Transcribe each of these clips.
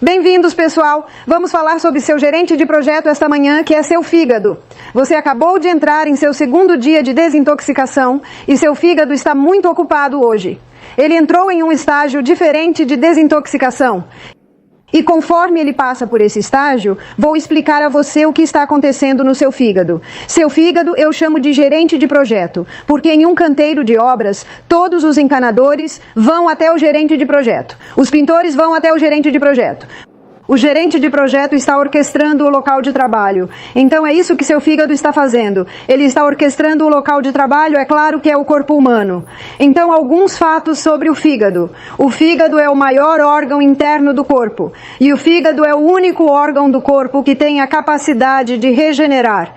Bem-vindos, pessoal! Vamos falar sobre seu gerente de projeto esta manhã, que é seu fígado. Você acabou de entrar em seu segundo dia de desintoxicação e seu fígado está muito ocupado hoje. Ele entrou em um estágio diferente de desintoxicação. E conforme ele passa por esse estágio, vou explicar a você o que está acontecendo no seu fígado. Seu fígado eu chamo de gerente de projeto, porque em um canteiro de obras, todos os encanadores vão até o gerente de projeto. Os pintores vão até o gerente de projeto. O gerente de projeto está orquestrando o local de trabalho. Então é isso que seu fígado está fazendo. Ele está orquestrando o local de trabalho, é claro que é o corpo humano. Então, alguns fatos sobre o fígado. O fígado é o maior órgão interno do corpo. E o fígado é o único órgão do corpo que tem a capacidade de regenerar.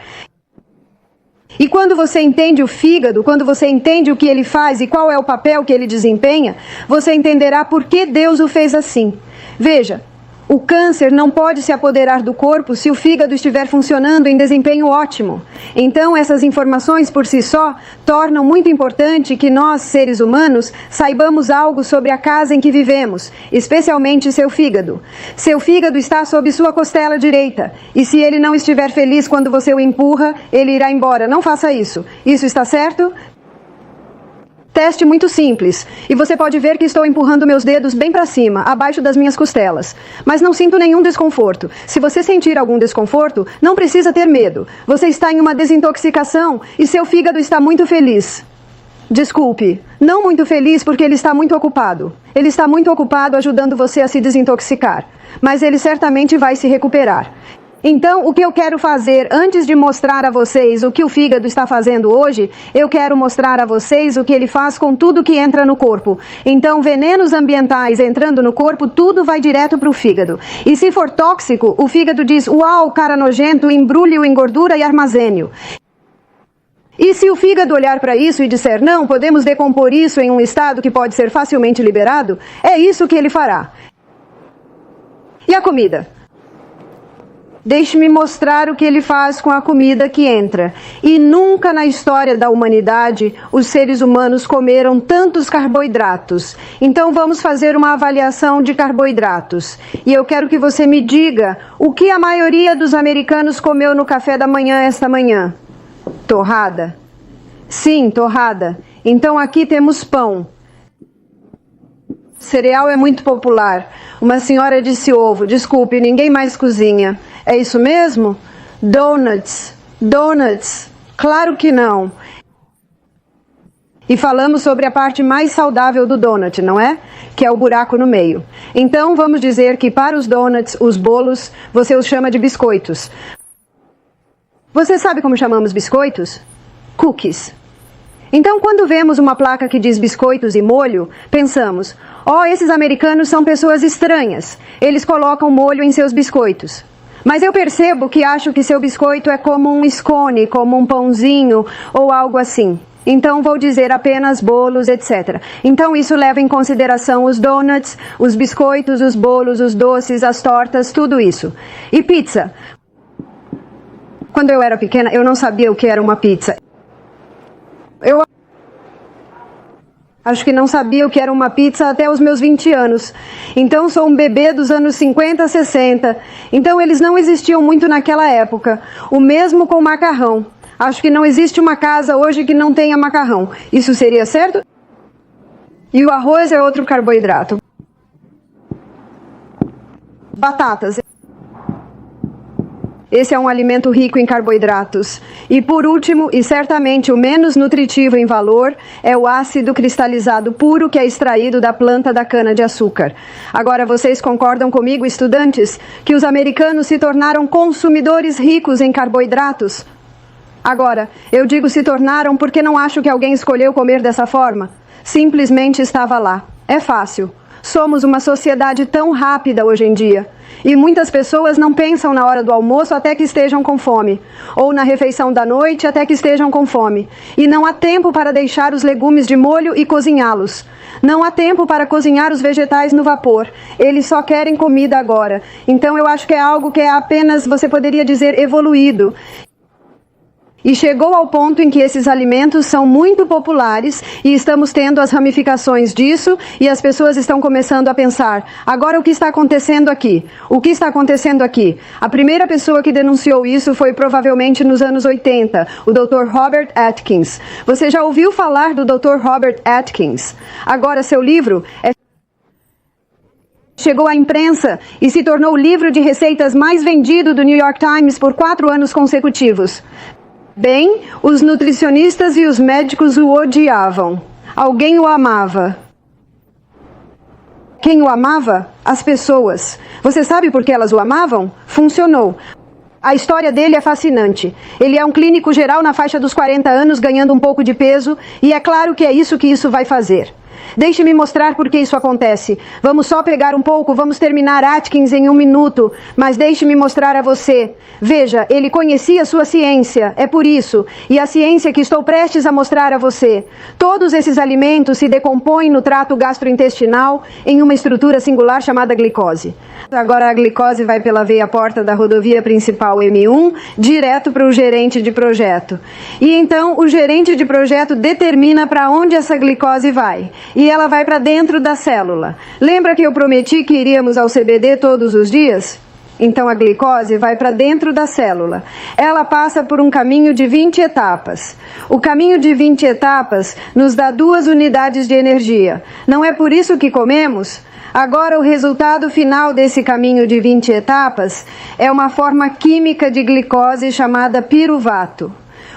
E quando você entende o fígado, quando você entende o que ele faz e qual é o papel que ele desempenha, você entenderá por que Deus o fez assim. Veja, o câncer não pode se apoderar do corpo se o fígado estiver funcionando em desempenho ótimo. Então, essas informações por si só tornam muito importante que nós, seres humanos, saibamos algo sobre a casa em que vivemos, especialmente seu fígado. Seu fígado está sob sua costela direita, e se ele não estiver feliz quando você o empurra, ele irá embora. Não faça isso. Isso está certo? Teste muito simples, e você pode ver que estou empurrando meus dedos bem para cima, abaixo das minhas costelas. Mas não sinto nenhum desconforto. Se você sentir algum desconforto, não precisa ter medo. Você está em uma desintoxicação e seu fígado está muito feliz. Desculpe, não muito feliz porque ele está muito ocupado. Ele está muito ocupado ajudando você a se desintoxicar, mas ele certamente vai se recuperar. Então, o que eu quero fazer, antes de mostrar a vocês o que o fígado está fazendo hoje, eu quero mostrar a vocês o que ele faz com tudo que entra no corpo. Então, venenos ambientais entrando no corpo, tudo vai direto para o fígado. E se for tóxico, o fígado diz, uau, cara nojento, embrulhe-o em gordura e armazene-o. E se o fígado olhar para isso e disser, não, podemos decompor isso em um estado que pode ser facilmente liberado, é isso que ele fará. E a comida? Deixe-me mostrar o que ele faz com a comida que entra. E nunca na história da humanidade os seres humanos comeram tantos carboidratos. Então vamos fazer uma avaliação de carboidratos. E eu quero que você me diga o que a maioria dos americanos comeu no café da manhã esta manhã. Torrada? Sim, torrada. Então aqui temos pão. Cereal é muito popular. Uma senhora disse ovo. Desculpe, ninguém mais cozinha. É isso mesmo? Donuts. Donuts. Claro que não. E falamos sobre a parte mais saudável do donut, não é? Que é o buraco no meio. Então vamos dizer que para os donuts, os bolos, você os chama de biscoitos. Você sabe como chamamos biscoitos? Cookies. Então, quando vemos uma placa que diz biscoitos e molho, pensamos, esses americanos são pessoas estranhas. Eles colocam molho em seus biscoitos. Mas eu percebo que acho que seu biscoito é como um scone, como um pãozinho ou algo assim. Então vou dizer apenas bolos, etc. Então isso leva em consideração os donuts, os biscoitos, os bolos, os doces, as tortas, tudo isso. E pizza? Quando eu era pequena, eu não sabia o que era uma pizza. Eu acho que não sabia o que era uma pizza até os meus 20 anos. Então sou um bebê dos anos 50, 60. Então eles não existiam muito naquela época. O mesmo com macarrão. Acho que não existe uma casa hoje que não tenha macarrão. Isso seria certo? E o arroz é outro carboidrato. Batatas. Esse é um alimento rico em carboidratos. E por último, e certamente o menos nutritivo em valor, é o ácido cristalizado puro que é extraído da planta da cana-de-açúcar. Agora, vocês concordam comigo, estudantes, que os americanos se tornaram consumidores ricos em carboidratos? Agora, eu digo se tornaram porque não acho que alguém escolheu comer dessa forma. Simplesmente estava lá. É fácil. Somos uma sociedade tão rápida hoje em dia. E muitas pessoas não pensam na hora do almoço até que estejam com fome. Ou na refeição da noite até que estejam com fome. E não há tempo para deixar os legumes de molho e cozinhá-los. Não há tempo para cozinhar os vegetais no vapor. Eles só querem comida agora. Então eu acho que é algo que é apenas, você poderia dizer, evoluído. E chegou ao ponto em que esses alimentos são muito populares e estamos tendo as ramificações disso e as pessoas estão começando a pensar, agora o que está acontecendo aqui? O que está acontecendo aqui? A primeira pessoa que denunciou isso foi provavelmente nos anos 80, o Dr. Robert Atkins. Você já ouviu falar do Dr. Robert Atkins? Agora seu livro chegou à imprensa e se tornou o livro de receitas mais vendido do New York Times por 4 anos consecutivos. Bem, os nutricionistas e os médicos o odiavam. Alguém o amava. Quem o amava? As pessoas. Você sabe por que elas o amavam? Funcionou. A história dele é fascinante. Ele é um clínico geral na faixa dos 40 anos, ganhando um pouco de peso, e é claro que é isso que isso vai fazer. Deixe-me mostrar por que isso acontece. Vamos só pegar um pouco, vamos terminar Atkins em 1 minuto, mas deixe-me mostrar a você. Veja, ele conhecia sua ciência, é por isso, e a ciência que estou prestes a mostrar a você. Todos esses alimentos se decompõem no trato gastrointestinal em uma estrutura singular chamada glicose. Agora a glicose vai pela veia porta da rodovia principal M1, direto para o gerente de projeto. E então o gerente de projeto determina para onde essa glicose vai. E ela vai para dentro da célula. Lembra que eu prometi que iríamos ao CBD todos os dias? Então a glicose vai para dentro da célula. Ela passa por um caminho de 20 etapas. O caminho de 20 etapas nos dá 2 unidades de energia. Não é por isso que comemos? Agora o resultado final desse caminho de 20 etapas é uma forma química de glicose chamada piruvato.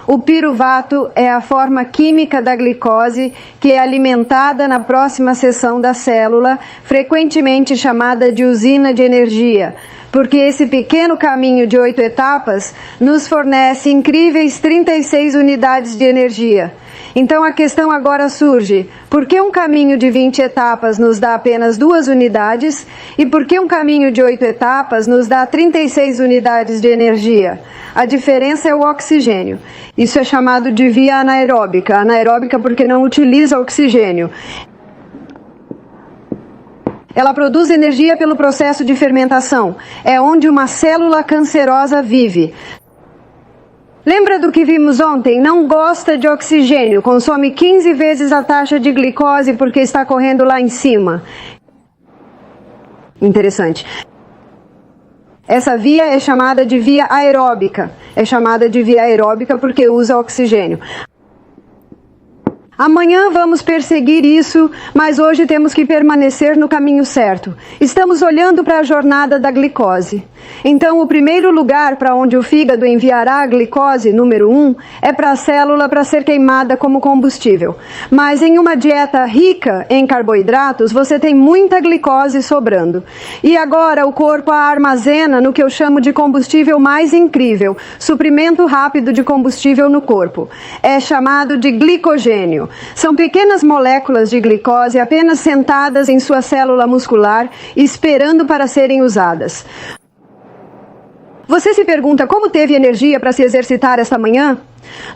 O piruvato é a forma química da glicose que é alimentada na próxima seção da célula, frequentemente chamada de usina de energia, porque esse pequeno caminho de 8 etapas nos fornece incríveis 36 unidades de energia. Então a questão agora surge, por que um caminho de 20 etapas nos dá apenas 2 unidades e por que um caminho de 8 etapas nos dá 36 unidades de energia? A diferença é o oxigênio. Isso é chamado de via anaeróbica. Anaeróbica porque não utiliza oxigênio. Ela produz energia pelo processo de fermentação. É onde uma célula cancerosa vive. Lembra do que vimos ontem? Não gosta de oxigênio, consome 15 vezes a taxa de glicose porque está correndo lá em cima. Interessante. Essa via é chamada de via aeróbica. É chamada de via aeróbica porque usa oxigênio. Amanhã vamos perseguir isso, mas hoje temos que permanecer no caminho certo. Estamos olhando para a jornada da glicose. Então, o primeiro lugar para onde o fígado enviará a glicose, número 1, é para a célula para ser queimada como combustível. Mas em uma dieta rica em carboidratos, você tem muita glicose sobrando. E agora o corpo a armazena no que eu chamo de combustível mais incrível, suprimento rápido de combustível no corpo. É chamado de glicogênio. São pequenas moléculas de glicose apenas sentadas em sua célula muscular, esperando para serem usadas. Você se pergunta como teve energia para se exercitar esta manhã?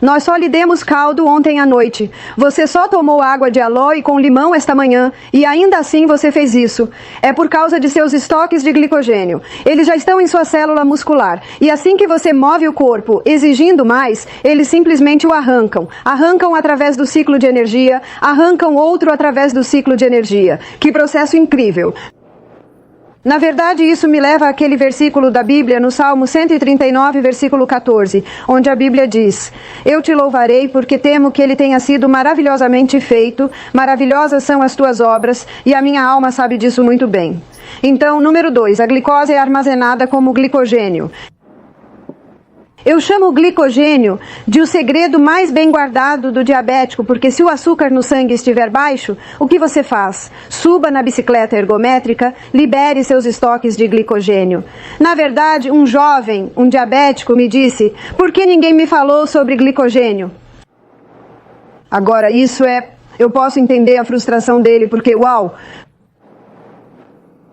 Nós só lhe demos caldo ontem à noite. Você só tomou água de aloe com limão esta manhã e ainda assim você fez isso. É por causa de seus estoques de glicogênio. Eles já estão em sua célula muscular. E assim que você move o corpo exigindo mais, eles simplesmente o arrancam. Arrancam através do ciclo de energia, arrancam outro através do ciclo de energia. Que processo incrível! Na verdade, isso me leva àquele versículo da Bíblia, no Salmo 139, versículo 14, onde a Bíblia diz: Eu te louvarei porque temo que ele tenha sido maravilhosamente feito, maravilhosas são as tuas obras, e a minha alma sabe disso muito bem. Então, número 2, a glicose é armazenada como glicogênio. Eu chamo o glicogênio de o segredo mais bem guardado do diabético, porque se o açúcar no sangue estiver baixo, o que você faz? Suba na bicicleta ergométrica, libere seus estoques de glicogênio. Na verdade, um jovem, um diabético, me disse: por que ninguém me falou sobre glicogênio? Agora, eu posso entender a frustração dele, porque, uau!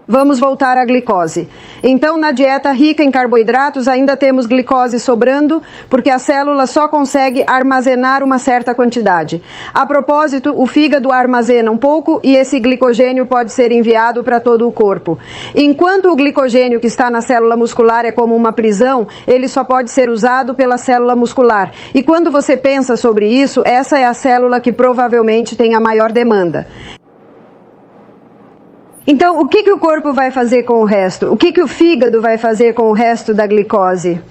Vamos voltar à glicose. Então, na dieta rica em carboidratos, ainda temos glicose sobrando, porque a célula só consegue armazenar uma certa quantidade. A propósito, o fígado armazena um pouco e esse glicogênio pode ser enviado para todo o corpo. Enquanto o glicogênio que está na célula muscular é como uma prisão, ele só pode ser usado pela célula muscular. E quando você pensa sobre isso, essa é a célula que provavelmente tem a maior demanda. Então, o que o corpo vai fazer com o resto? O que o fígado vai fazer com o resto da glicose?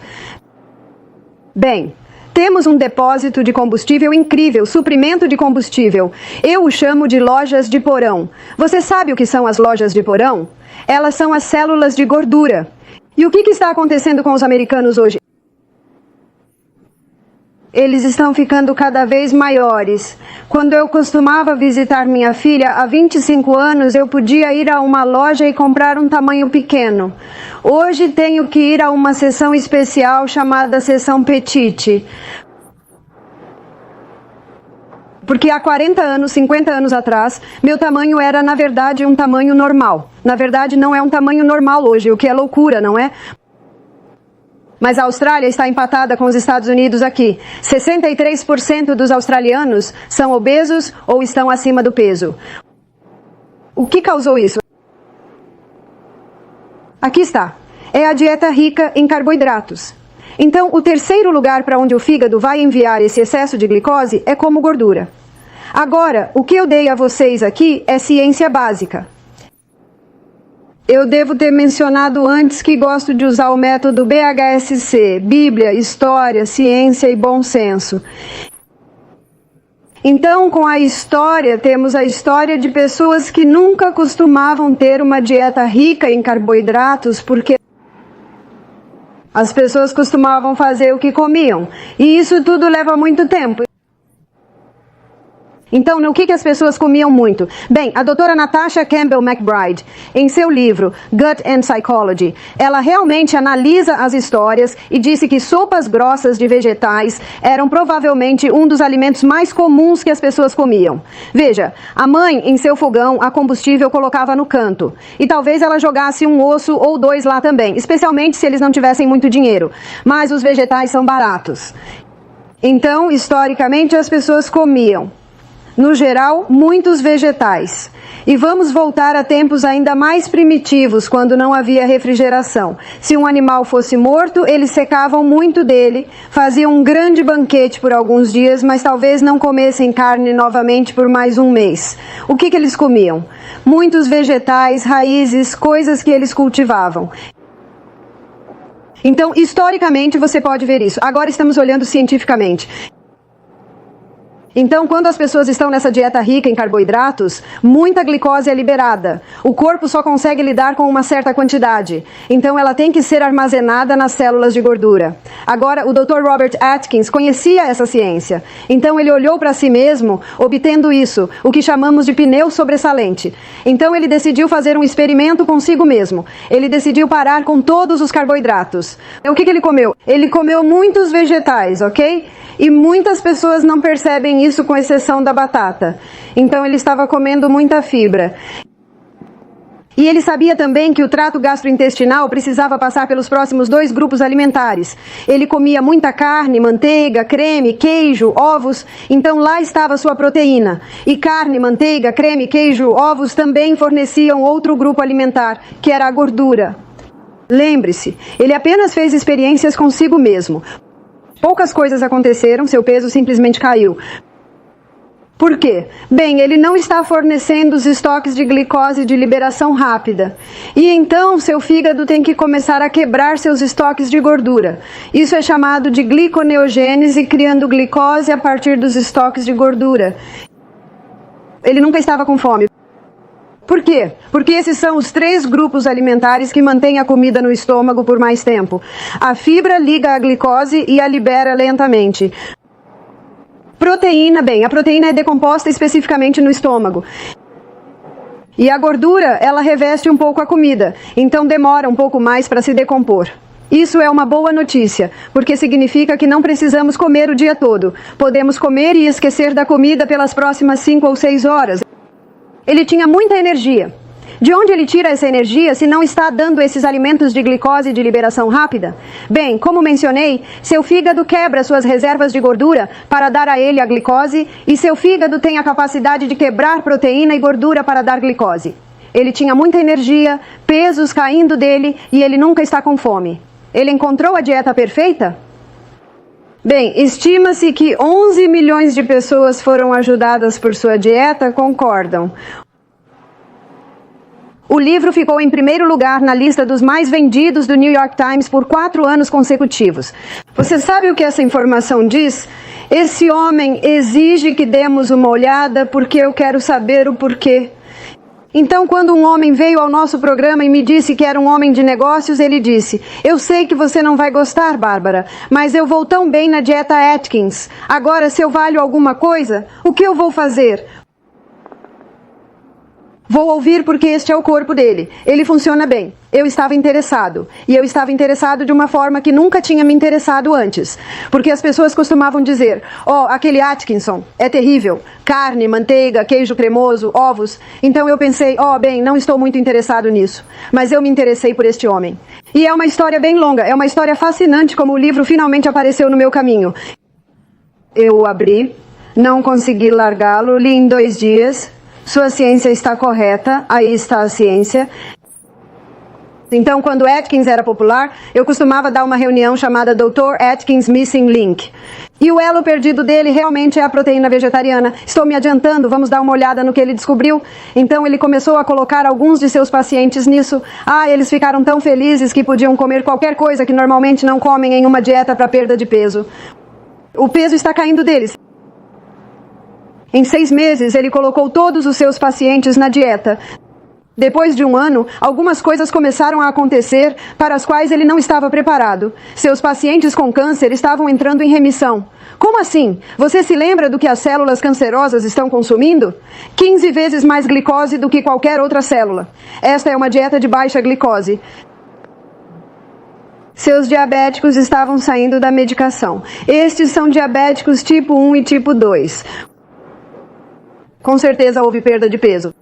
Bem, temos um depósito de combustível incrível, suprimento de combustível. Eu o chamo de lojas de porão. Você sabe o que são as lojas de porão? Elas são as células de gordura. E o que está acontecendo com os americanos hoje? Eles estão ficando cada vez maiores. Quando eu costumava visitar minha filha, há 25 anos, eu podia ir a uma loja e comprar um tamanho pequeno. Hoje tenho que ir a uma seção especial chamada seção petite. Porque há 40 anos, 50 anos atrás, meu tamanho era, na verdade, um tamanho normal. Na verdade, não é um tamanho normal hoje, o que é loucura, não é? Mas a Austrália está empatada com os Estados Unidos aqui. 63% dos australianos são obesos ou estão acima do peso. O que causou isso? Aqui está. É a dieta rica em carboidratos. Então, o terceiro lugar para onde o fígado vai enviar esse excesso de glicose é como gordura. Agora, o que eu dei a vocês aqui é ciência básica. Eu devo ter mencionado antes que gosto de usar o método BHSC, Bíblia, História, Ciência e Bom Senso. Então, com a história, temos a história de pessoas que nunca costumavam ter uma dieta rica em carboidratos, porque as pessoas costumavam fazer o que comiam. E isso tudo leva muito tempo. Então, o que as pessoas comiam muito? Bem, a doutora Natasha Campbell McBride, em seu livro Gut and Psychology, ela realmente analisa as histórias e disse que sopas grossas de vegetais eram provavelmente um dos alimentos mais comuns que as pessoas comiam. Veja, a mãe, em seu fogão, a combustível colocava no canto. E talvez ela jogasse um osso ou dois lá também, especialmente se eles não tivessem muito dinheiro. Mas os vegetais são baratos. Então, historicamente, as pessoas comiam, no geral, muitos vegetais. E vamos voltar a tempos ainda mais primitivos, quando não havia refrigeração. Se um animal fosse morto, eles secavam muito dele, faziam um grande banquete por alguns dias, mas talvez não comessem carne novamente por mais um mês. O que eles comiam? Muitos vegetais, raízes, coisas que eles cultivavam. Então, historicamente, você pode ver isso. Agora estamos olhando cientificamente. Então, quando as pessoas estão nessa dieta rica em carboidratos, muita glicose é liberada. O corpo só consegue lidar com uma certa quantidade. Então, ela tem que ser armazenada nas células de gordura. Agora, o Dr. Robert Atkins conhecia essa ciência. Então, ele olhou para si mesmo, obtendo isso, o que chamamos de pneu sobressalente. Então, ele decidiu fazer um experimento consigo mesmo. Ele decidiu parar com todos os carboidratos. O que ele comeu? Ele comeu muitos vegetais, ok? E muitas pessoas não percebem isso, com exceção da batata. Então ele estava comendo muita fibra. E ele sabia também que o trato gastrointestinal precisava passar pelos próximos 2 grupos alimentares. Ele comia muita carne, manteiga, creme, queijo, ovos. Então lá estava sua proteína. E carne, manteiga, creme, queijo, ovos também forneciam outro grupo alimentar, que era a gordura. Lembre-se, ele apenas fez experiências consigo mesmo. Poucas coisas aconteceram, seu peso simplesmente caiu. Por quê? Bem, ele não está fornecendo os estoques de glicose de liberação rápida. E então, seu fígado tem que começar a quebrar seus estoques de gordura. Isso é chamado de gliconeogênese, criando glicose a partir dos estoques de gordura. Ele nunca estava com fome. Por quê? Porque esses são os 3 grupos alimentares que mantêm a comida no estômago por mais tempo. A fibra liga a glicose e a libera lentamente. Proteína, bem, a proteína é decomposta especificamente no estômago. E a gordura, ela reveste um pouco a comida, então demora um pouco mais para se decompor. Isso é uma boa notícia, porque significa que não precisamos comer o dia todo. Podemos comer e esquecer da comida pelas próximas 5 ou 6 horas. Ele tinha muita energia. De onde ele tira essa energia se não está dando esses alimentos de glicose de liberação rápida? Bem, como mencionei, seu fígado quebra suas reservas de gordura para dar a ele a glicose e seu fígado tem a capacidade de quebrar proteína e gordura para dar glicose. Ele tinha muita energia, pesos caindo dele e ele nunca está com fome. Ele encontrou a dieta perfeita? Bem, estima-se que 11 milhões de pessoas foram ajudadas por sua dieta, concordam? O livro ficou em primeiro lugar na lista dos mais vendidos do New York Times por 4 anos consecutivos. Você sabe o que essa informação diz? Esse homem exige que demos uma olhada porque eu quero saber o porquê. Então, quando um homem veio ao nosso programa e me disse que era um homem de negócios, ele disse: eu sei que você não vai gostar, Bárbara, mas eu vou tão bem na dieta Atkins. Agora, se eu valho alguma coisa, o que eu vou fazer? Vou ouvir porque este é o corpo dele. Ele funciona bem. Eu estava interessado. E eu estava interessado de uma forma que nunca tinha me interessado antes. Porque as pessoas costumavam dizer: oh, aquele Atkinson é terrível. Carne, manteiga, queijo cremoso, ovos. Então eu pensei: oh, bem, não estou muito interessado nisso. Mas eu me interessei por este homem. E é uma história bem longa. É uma história fascinante como o livro finalmente apareceu no meu caminho. Eu o abri. Não consegui largá-lo. Li em 2 dias. Sua ciência está correta, aí está a ciência. Então, quando Atkins era popular, eu costumava dar uma reunião chamada Dr. Atkins Missing Link. E o elo perdido dele realmente é a proteína vegetariana. Estou me adiantando, vamos dar uma olhada no que ele descobriu. Então, ele começou a colocar alguns de seus pacientes nisso. Eles ficaram tão felizes que podiam comer qualquer coisa que normalmente não comem em uma dieta para perda de peso. O peso está caindo deles. Em 6 meses, ele colocou todos os seus pacientes na dieta. Depois de 1 ano, algumas coisas começaram a acontecer para as quais ele não estava preparado. Seus pacientes com câncer estavam entrando em remissão. Como assim? Você se lembra do que as células cancerosas estão consumindo? 15 vezes mais glicose do que qualquer outra célula. Esta é uma dieta de baixa glicose. Seus diabéticos estavam saindo da medicação. Estes são diabéticos tipo 1 e tipo 2. Com certeza houve perda de peso.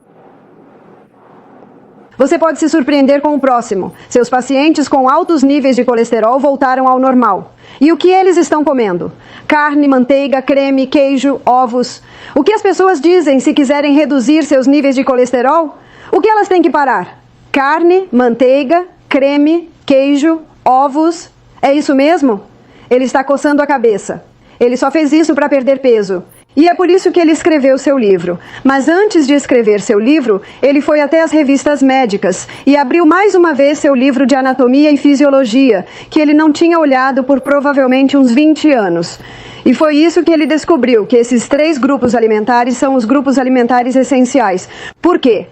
Você pode se surpreender com o próximo. Seus pacientes com altos níveis de colesterol voltaram ao normal. E o que eles estão comendo? Carne, manteiga, creme, queijo, ovos. O que as pessoas dizem se quiserem reduzir seus níveis de colesterol? O que elas têm que parar? Carne, manteiga, creme, queijo, ovos. É isso mesmo? Ele está coçando a cabeça. Ele só fez isso para perder peso. E é por isso que ele escreveu seu livro. Mas antes de escrever seu livro, ele foi até as revistas médicas e abriu mais uma vez seu livro de anatomia e fisiologia, que ele não tinha olhado por provavelmente uns 20 anos. E foi isso que ele descobriu, que esses 3 grupos alimentares são os grupos alimentares essenciais. Por quê?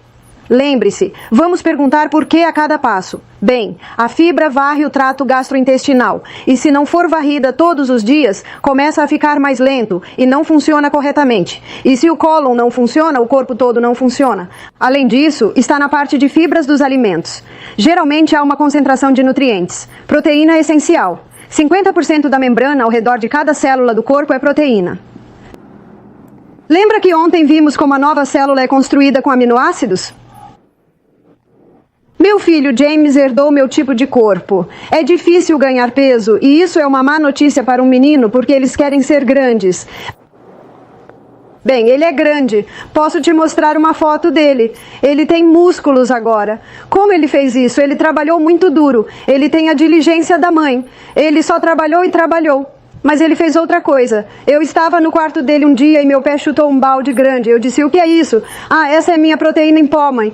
Lembre-se, vamos perguntar por que a cada passo. Bem, a fibra varre o trato gastrointestinal e se não for varrida todos os dias, começa a ficar mais lento e não funciona corretamente. E se o cólon não funciona, o corpo todo não funciona. Além disso, está na parte de fibras dos alimentos. Geralmente há uma concentração de nutrientes. Proteína é essencial. 50% da membrana ao redor de cada célula do corpo é proteína. Lembra que ontem vimos como a nova célula é construída com aminoácidos? Meu filho James herdou meu tipo de corpo. É difícil ganhar peso e isso é uma má notícia para um menino porque eles querem ser grandes. Bem, ele é grande. Posso te mostrar uma foto dele. Ele tem músculos agora. Como ele fez isso? Ele trabalhou muito duro. Ele tem a diligência da mãe. Ele só trabalhou e trabalhou. Mas ele fez outra coisa. Eu estava no quarto dele um dia e meu pé chutou um balde grande. Eu disse: o que é isso? Essa é minha proteína em pó, mãe.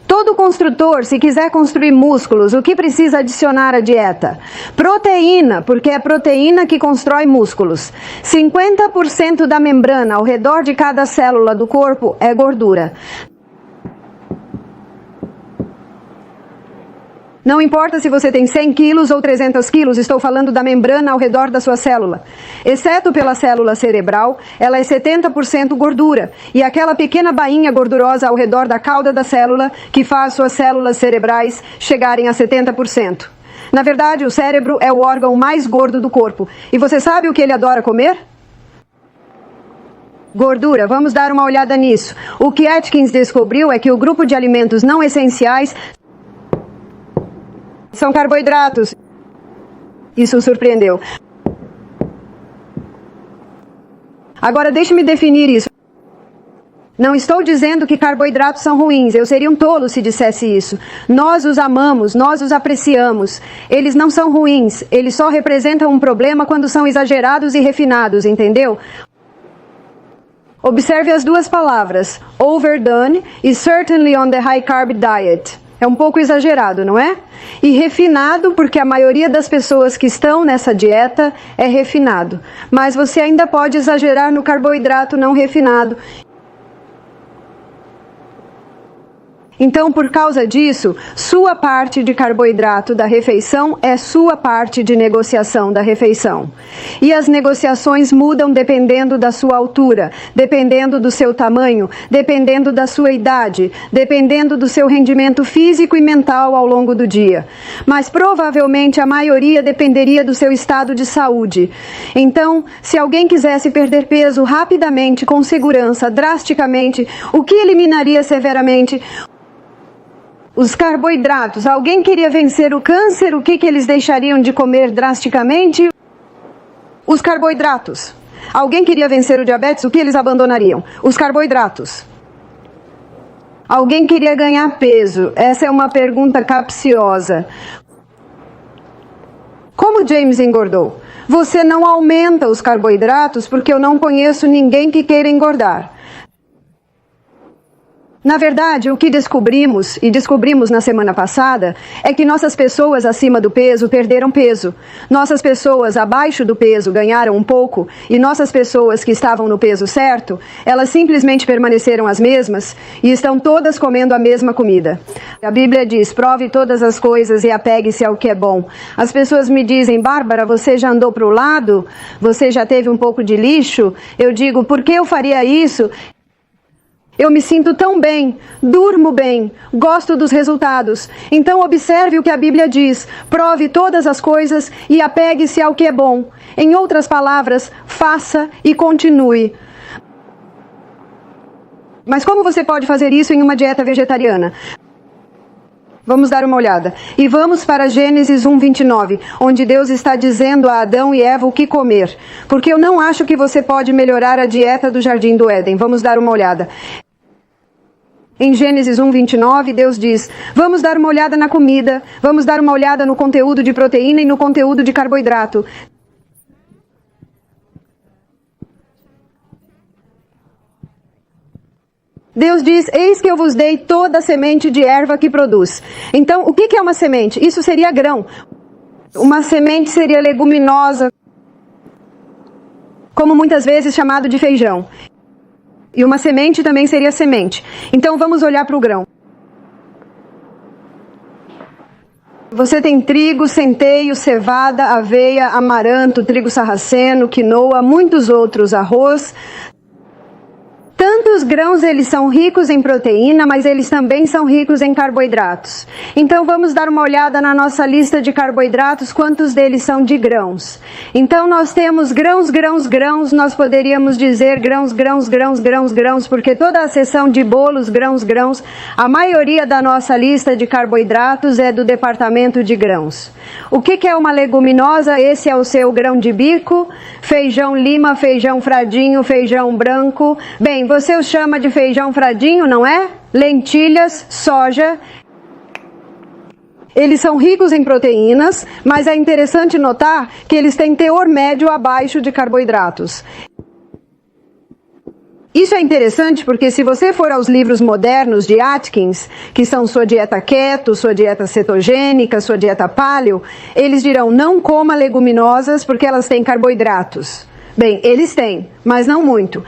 Todo construtor, se quiser construir músculos, o que precisa adicionar à dieta? Proteína, porque é proteína que constrói músculos. 50% da membrana ao redor de cada célula do corpo é gordura. Não importa se você tem 100 quilos ou 300 quilos, estou falando da membrana ao redor da sua célula. Exceto pela célula cerebral, ela é 70% gordura. E aquela pequena bainha gordurosa ao redor da cauda da célula, que faz suas células cerebrais chegarem a 70%. Na verdade, o cérebro é o órgão mais gordo do corpo. E você sabe o que ele adora comer? Gordura, vamos dar uma olhada nisso. O que Atkins descobriu é que o grupo de alimentos não essenciais são carboidratos. Isso o surpreendeu. Agora deixe-me definir isso. Não estou dizendo que carboidratos são ruins, eu seria um tolo se dissesse isso. Nós os amamos, nós os apreciamos. Eles não são ruins, eles só representam um problema quando são exagerados e refinados, entendeu? Observe as duas palavras, overdone e certainly on the high carb diet. É um pouco exagerado, não é? E refinado, porque a maioria das pessoas que estão nessa dieta é refinado. Mas você ainda pode exagerar no carboidrato não refinado. Então, por causa disso, sua parte de carboidrato da refeição é sua parte de negociação da refeição. E as negociações mudam dependendo da sua altura, dependendo do seu tamanho, dependendo da sua idade, dependendo do seu rendimento físico e mental ao longo do dia. Mas provavelmente a maioria dependeria do seu estado de saúde. Então, se alguém quisesse perder peso rapidamente, com segurança, drasticamente, o que eliminaria severamente? Os carboidratos. Alguém queria vencer o câncer, o que eles deixariam de comer drasticamente? Os carboidratos. Alguém queria vencer o diabetes, o que eles abandonariam? Os carboidratos. Alguém queria ganhar peso? Essa é uma pergunta capciosa. Como James engordou? Você não aumenta os carboidratos porque eu não conheço ninguém que queira engordar. Na verdade, o que descobrimos na semana passada, é que nossas pessoas acima do peso perderam peso. Nossas pessoas abaixo do peso ganharam um pouco, e nossas pessoas que estavam no peso certo, elas simplesmente permaneceram as mesmas e estão todas comendo a mesma comida. A Bíblia diz, prove todas as coisas e apegue-se ao que é bom. As pessoas me dizem, Bárbara, você já andou para o lado? Você já teve um pouco de lixo? Eu digo, por que eu faria isso? Eu me sinto tão bem, durmo bem, gosto dos resultados. Então observe o que a Bíblia diz, prove todas as coisas e apegue-se ao que é bom. Em outras palavras, faça e continue. Mas como você pode fazer isso em uma dieta vegetariana? Vamos dar uma olhada. E vamos para Gênesis 1:29, onde Deus está dizendo a Adão e Eva o que comer. Porque eu não acho que você pode melhorar a dieta do Jardim do Éden. Vamos dar uma olhada. Em Gênesis 1:29, Deus diz, vamos dar uma olhada na comida, vamos dar uma olhada no conteúdo de proteína e no conteúdo de carboidrato. Deus diz, eis que eu vos dei toda a semente de erva que produz. Então, o que é uma semente? Isso seria grão. Uma semente seria leguminosa, como muitas vezes chamado de feijão. E uma semente também seria semente. Então vamos olhar para o grão. Você tem trigo, centeio, cevada, aveia, amaranto, trigo sarraceno, quinoa, muitos outros, arroz. Tantos grãos, eles são ricos em proteína, mas eles também são ricos em carboidratos. Então vamos dar uma olhada na nossa lista de carboidratos, quantos deles são de grãos. Então nós temos grãos, nós poderíamos dizer grãos, porque toda a seção de bolos, grãos, a maioria da nossa lista de carboidratos é do departamento de grãos. O que é uma leguminosa? Esse é o seu grão de bico, feijão lima, feijão fradinho, feijão branco. Bem, você os chama de feijão fradinho, não é? Lentilhas, soja. Eles são ricos em proteínas, mas é interessante notar que eles têm teor médio abaixo de carboidratos. Isso é interessante porque se você for aos livros modernos de Atkins, que são sua dieta keto, sua dieta cetogênica, sua dieta paleo, eles dirão não coma leguminosas porque elas têm carboidratos. Bem, eles têm, mas não muito.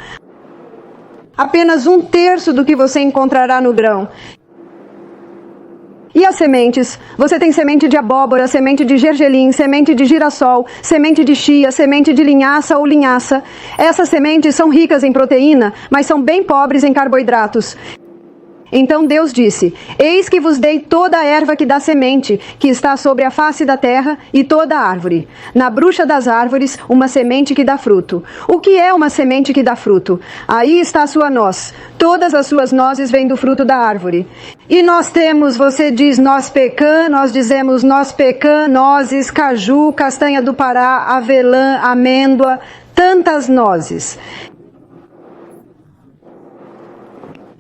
Apenas 1/3 do que você encontrará no grão. E as sementes? Você tem semente de abóbora, semente de gergelim, semente de girassol, semente de chia, semente de linhaça ou linhaça. Essas sementes são ricas em proteína, mas são bem pobres em carboidratos. Então Deus disse: Eis que vos dei toda a erva que dá semente, que está sobre a face da terra, e toda a árvore. Na bruxa das árvores, uma semente que dá fruto. O que é uma semente que dá fruto? Aí está a sua noz. Todas as suas nozes vêm do fruto da árvore. E nós temos, você diz nós pecan, nós dizemos nós pecan, nozes, caju, castanha do Pará, avelã, amêndoa, tantas nozes.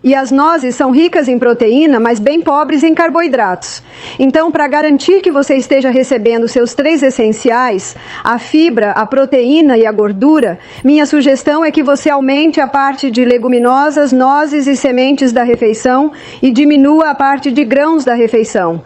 E as nozes são ricas em proteína, mas bem pobres em carboidratos. Então, para garantir que você esteja recebendo seus 3 essenciais, a fibra, a proteína e a gordura, minha sugestão é que você aumente a parte de leguminosas, nozes e sementes da refeição e diminua a parte de grãos da refeição.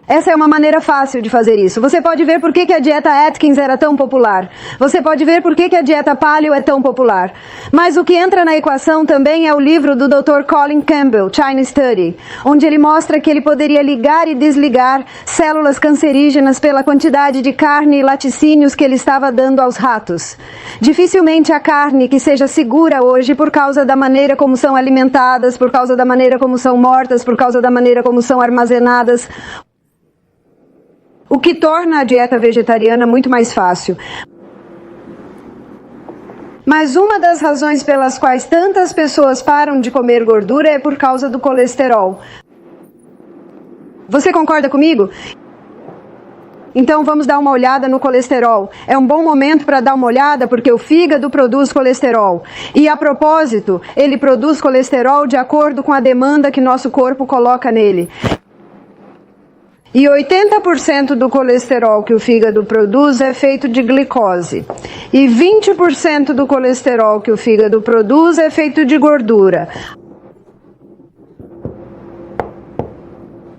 Essa é uma maneira fácil de fazer isso. Você pode ver por que a dieta Atkins era tão popular. Você pode ver por que a dieta Paleo é tão popular. Mas o que entra na equação também é o livro do Dr. Colin Campbell, China Study, onde ele mostra que ele poderia ligar e desligar células cancerígenas pela quantidade de carne e laticínios que ele estava dando aos ratos. Dificilmente há carne que seja segura hoje por causa da maneira como são alimentadas, por causa da maneira como são mortas, por causa da maneira como são armazenadas. O que torna a dieta vegetariana muito mais fácil. Mas uma das razões pelas quais tantas pessoas param de comer gordura é por causa do colesterol. Você concorda comigo? Então vamos dar uma olhada no colesterol. É um bom momento para dar uma olhada porque o fígado produz colesterol. E a propósito, ele produz colesterol de acordo com a demanda que nosso corpo coloca nele. E 80% do colesterol que o fígado produz é feito de glicose. E 20% do colesterol que o fígado produz é feito de gordura.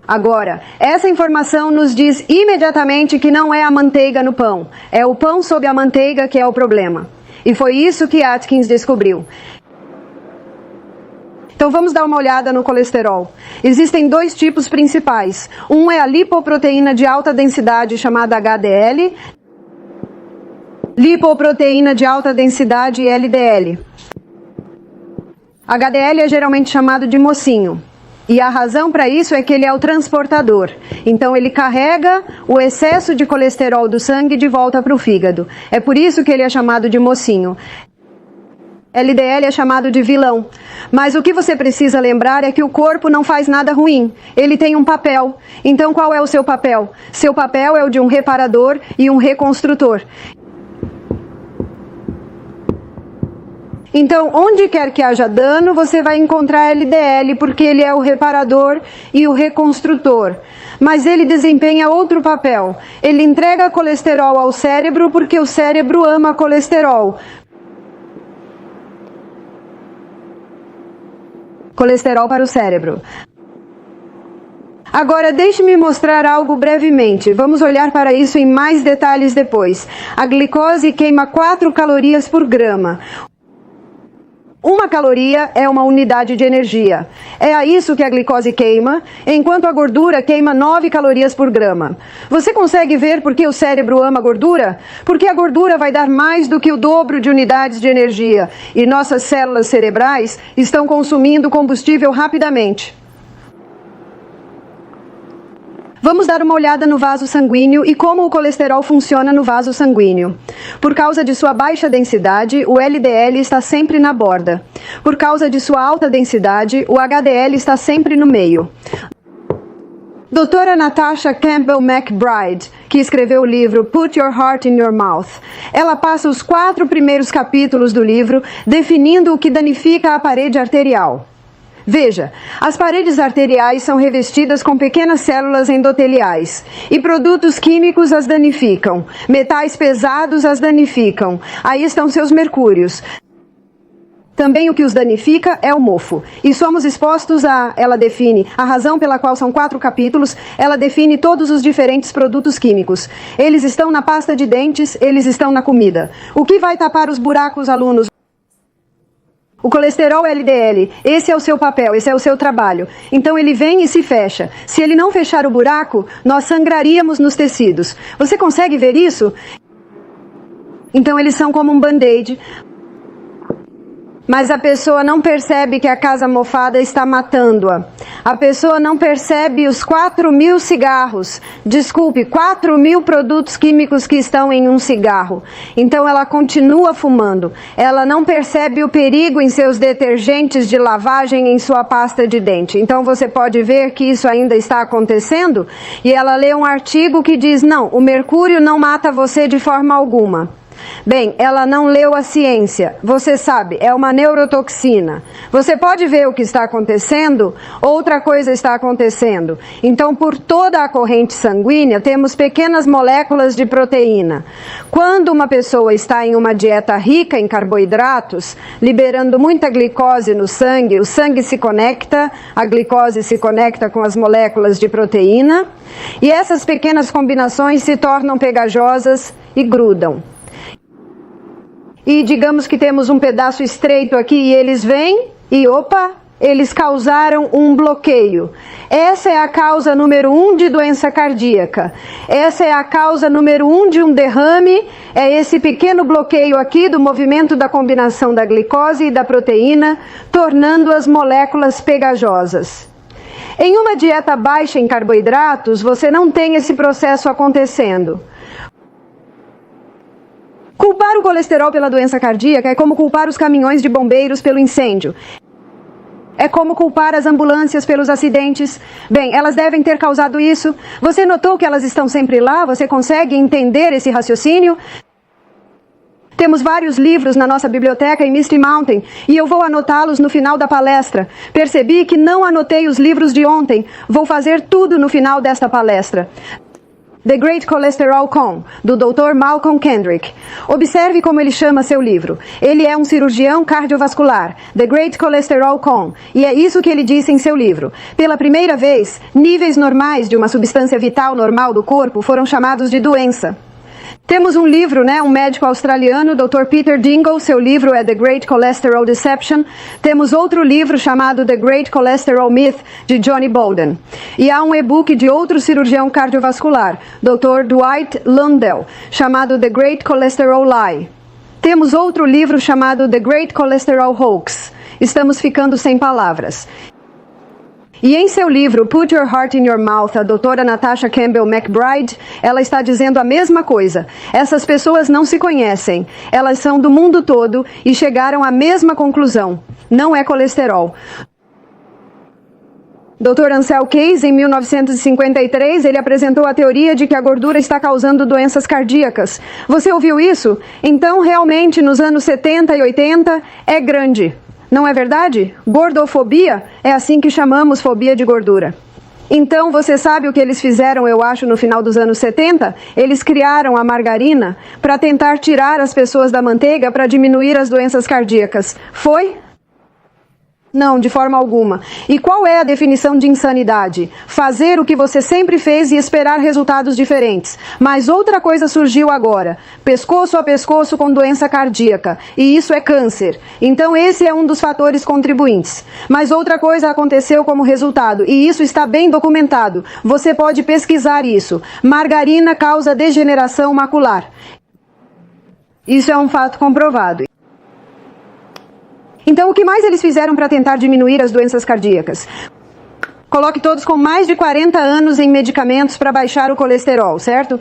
Agora, essa informação nos diz imediatamente que não é a manteiga no pão. É o pão sob a manteiga que é o problema. E foi isso que Atkins descobriu. Então vamos dar uma olhada no colesterol. Existem 2 tipos principais. Um é a lipoproteína de alta densidade chamada HDL, lipoproteína de alta densidade LDL. HDL é geralmente chamado de mocinho. E a razão para isso é que ele é o transportador. Então ele carrega o excesso de colesterol do sangue de volta para o fígado. É por isso que ele é chamado de mocinho. LDL é chamado de vilão. Mas o que você precisa lembrar é que o corpo não faz nada ruim. Ele tem um papel. Então qual é o seu papel? Seu papel é o de um reparador e um reconstrutor. Então, onde quer que haja dano, você vai encontrar LDL, porque ele é o reparador e o reconstrutor. Mas ele desempenha outro papel. Ele entrega colesterol ao cérebro, porque o cérebro ama colesterol. Colesterol para o cérebro. Agora, deixe-me mostrar algo brevemente. Vamos olhar para isso em mais detalhes depois. A glicose queima 4 calorias por grama. 1 caloria é uma unidade de energia. É a isso que a glicose queima, enquanto a gordura queima 9 calorias por grama. Você consegue ver por que o cérebro ama a gordura? Porque a gordura vai dar mais do que o dobro de unidades de energia, e nossas células cerebrais estão consumindo combustível rapidamente. Vamos dar uma olhada no vaso sanguíneo e como o colesterol funciona no vaso sanguíneo. Por causa de sua baixa densidade, o LDL está sempre na borda. Por causa de sua alta densidade, o HDL está sempre no meio. Doutora Natasha Campbell McBride, que escreveu o livro Put Your Heart in Your Mouth, ela passa os 4 primeiros capítulos do livro definindo o que danifica a parede arterial. Veja, as paredes arteriais são revestidas com pequenas células endoteliais e produtos químicos as danificam, metais pesados as danificam, aí estão seus mercúrios. Também o que os danifica é o mofo. E somos expostos a, ela define, a razão pela qual são 4 capítulos, ela define todos os diferentes produtos químicos. Eles estão na pasta de dentes, eles estão na comida. O que vai tapar os buracos, alunos? O colesterol LDL, esse é o seu papel, esse é o seu trabalho. Então ele vem e se fecha. Se ele não fechar o buraco, nós sangraríamos nos tecidos. Você consegue ver isso? Então eles são como um band-aid. Mas a pessoa não percebe que a casa mofada está matando-a. A pessoa não percebe os 4.000 cigarros, 4.000 produtos químicos que estão em um cigarro. Então ela continua fumando. Ela não percebe o perigo em seus detergentes de lavagem, em sua pasta de dente. Então você pode ver que isso ainda está acontecendo. E ela lê um artigo que diz, não, o mercúrio não mata você de forma alguma. Bem, ela não leu a ciência. Você sabe, é uma neurotoxina. Você pode ver o que está acontecendo? Outra coisa está acontecendo. Então, por toda a corrente sanguínea, temos pequenas moléculas de proteína. Quando uma pessoa está em uma dieta rica em carboidratos, liberando muita glicose no sangue, o sangue se conecta, a glicose se conecta com as moléculas de proteína, e essas pequenas combinações se tornam pegajosas e grudam. E digamos que temos um pedaço estreito aqui e eles vêm e, eles causaram um bloqueio. Essa é a causa número 1 de doença cardíaca. Essa é a causa número 1 de um derrame. É esse pequeno bloqueio aqui do movimento da combinação da glicose e da proteína, tornando as moléculas pegajosas. Em uma dieta baixa em carboidratos, você não tem esse processo acontecendo. Culpar o colesterol pela doença cardíaca é como culpar os caminhões de bombeiros pelo incêndio. É como culpar as ambulâncias pelos acidentes. Bem, elas devem ter causado isso. Você notou que elas estão sempre lá? Você consegue entender esse raciocínio? Temos vários livros na nossa biblioteca em Misty Mountain e eu vou anotá-los no final da palestra. Percebi que não anotei os livros de ontem. Vou fazer tudo no final desta palestra. The Great Cholesterol Con, do Dr. Malcolm Kendrick. Observe como ele chama seu livro. Ele é um cirurgião cardiovascular, The Great Cholesterol Con, e é isso que ele disse em seu livro. Pela primeira vez, níveis normais de uma substância vital normal do corpo foram chamados de doença. Temos um livro, um médico australiano, Dr. Peter Dingle, seu livro é The Great Cholesterol Deception. Temos outro livro chamado The Great Cholesterol Myth, de Johnny Bolden. E há um e-book de outro cirurgião cardiovascular, Dr. Dwight Lundell, chamado The Great Cholesterol Lie. Temos outro livro chamado The Great Cholesterol Hoax. Estamos ficando sem palavras. E em seu livro Put Your Heart in Your Mouth, a doutora Natasha Campbell McBride, ela está dizendo a mesma coisa. Essas pessoas não se conhecem. Elas são do mundo todo e chegaram à mesma conclusão. Não é colesterol. Dr. Ansel Keys, em 1953, ele apresentou a teoria de que a gordura está causando doenças cardíacas. Você ouviu isso? Então, realmente, nos anos 70 e 80, é grande. Não é verdade? Gordofobia é assim que chamamos fobia de gordura. Então, você sabe o que eles fizeram, eu acho, no final dos anos 70? Eles criaram a margarina para tentar tirar as pessoas da manteiga para diminuir as doenças cardíacas. Foi? Não, de forma alguma. E qual é a definição de insanidade? Fazer o que você sempre fez e esperar resultados diferentes. Mas outra coisa surgiu agora. Pescoço a pescoço com doença cardíaca. E isso é câncer. Então esse é um dos fatores contribuintes. Mas outra coisa aconteceu como resultado. E isso está bem documentado. Você pode pesquisar isso. Margarina causa degeneração macular. Isso é um fato comprovado. Então, o que mais eles fizeram para tentar diminuir as doenças cardíacas? Coloque todos com mais de 40 anos em medicamentos para baixar o colesterol, certo?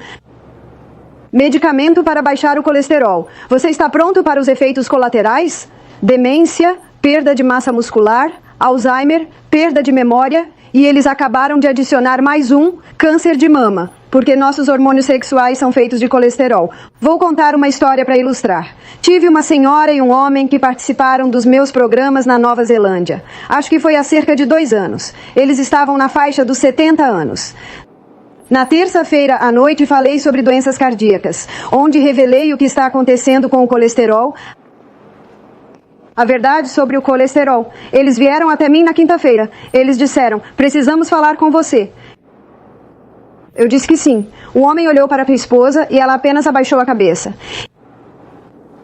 Medicamento para baixar o colesterol. Você está pronto para os efeitos colaterais? Demência, perda de massa muscular, Alzheimer, perda de memória, e eles acabaram de adicionar mais um, câncer de mama, porque nossos hormônios sexuais são feitos de colesterol. Vou contar uma história para ilustrar. Tive uma senhora e um homem que participaram dos meus programas na Nova Zelândia. Acho que foi há cerca de 2 anos. Eles estavam na faixa dos 70 anos. Na terça-feira à noite falei sobre doenças cardíacas, onde revelei o que está acontecendo com o colesterol, a verdade sobre o colesterol. Eles vieram até mim na quinta-feira. Eles disseram, precisamos falar com você. Eu disse que sim. O homem olhou para a esposa e ela apenas abaixou a cabeça.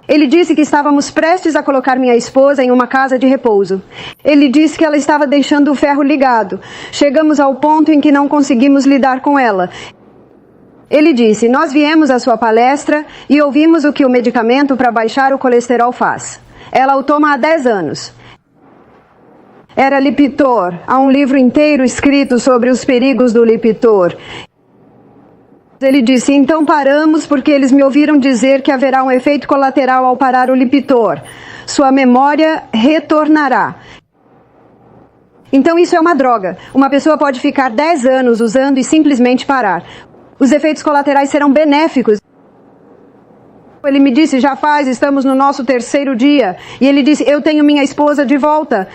Ele disse que estávamos prestes a colocar minha esposa em uma casa de repouso. Ele disse que ela estava deixando o ferro ligado. Chegamos ao ponto em que não conseguimos lidar com ela. Ele disse, nós viemos à sua palestra e ouvimos o que o medicamento para baixar o colesterol faz. Ela o toma há 10 anos. Era Lipitor. Há um livro inteiro escrito sobre os perigos do Lipitor. Ele disse, então paramos porque eles me ouviram dizer que haverá um efeito colateral ao parar o Lipitor. Sua memória retornará. Então isso é uma droga. Uma pessoa pode ficar 10 anos usando e simplesmente parar. Os efeitos colaterais serão benéficos. Ele me disse, estamos no nosso 3º dia. E ele disse, eu tenho minha esposa de volta.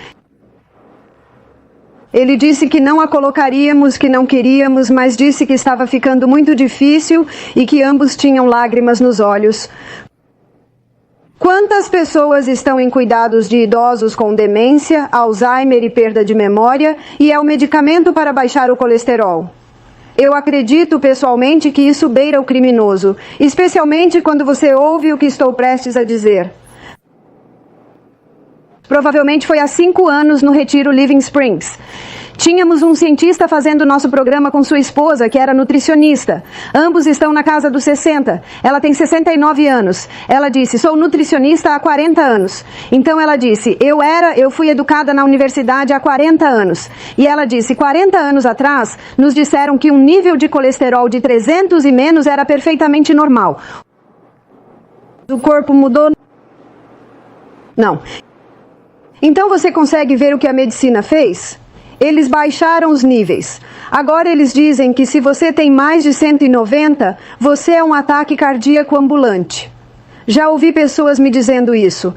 Ele disse que não a colocaríamos, que não queríamos, mas disse que estava ficando muito difícil e que ambos tinham lágrimas nos olhos. Quantas pessoas estão em cuidados de idosos com demência, Alzheimer e perda de memória, e é o medicamento para baixar o colesterol? Eu acredito pessoalmente que isso beira o criminoso, especialmente quando você ouve o que estou prestes a dizer. Provavelmente foi há 5 anos no Retiro Living Springs. Tínhamos um cientista fazendo nosso programa com sua esposa, que era nutricionista. Ambos estão na casa dos 60. Ela tem 69 anos. Ela disse, sou nutricionista há 40 anos. Então ela disse, eu fui educada na universidade há 40 anos. E ela disse, 40 anos atrás, nos disseram que um nível de colesterol de 300 e menos era perfeitamente normal. O corpo mudou? Não. Então você consegue ver o que a medicina fez? Eles baixaram os níveis. Agora eles dizem que se você tem mais de 190, você é um ataque cardíaco ambulante. Já ouvi pessoas me dizendo isso.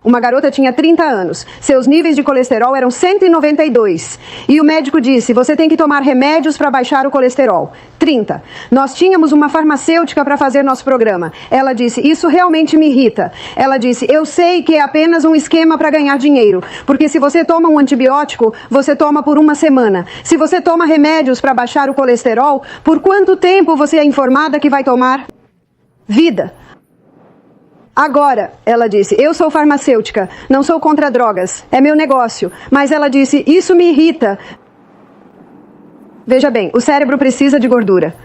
Uma garota tinha 30 anos. Seus níveis de colesterol eram 192. E o médico disse, você tem que tomar remédios para baixar o colesterol. 30. Nós tínhamos uma farmacêutica para fazer nosso programa. Ela disse, isso realmente me irrita. Ela disse, eu sei que é apenas um esquema para ganhar dinheiro. Porque se você toma um antibiótico, você toma por 1 semana. Se você toma remédios para baixar o colesterol, por quanto tempo você é informada que vai tomar? Vida. Agora, ela disse, eu sou farmacêutica, não sou contra drogas, é meu negócio. Mas ela disse, isso me irrita. Veja bem, o cérebro precisa de gordura.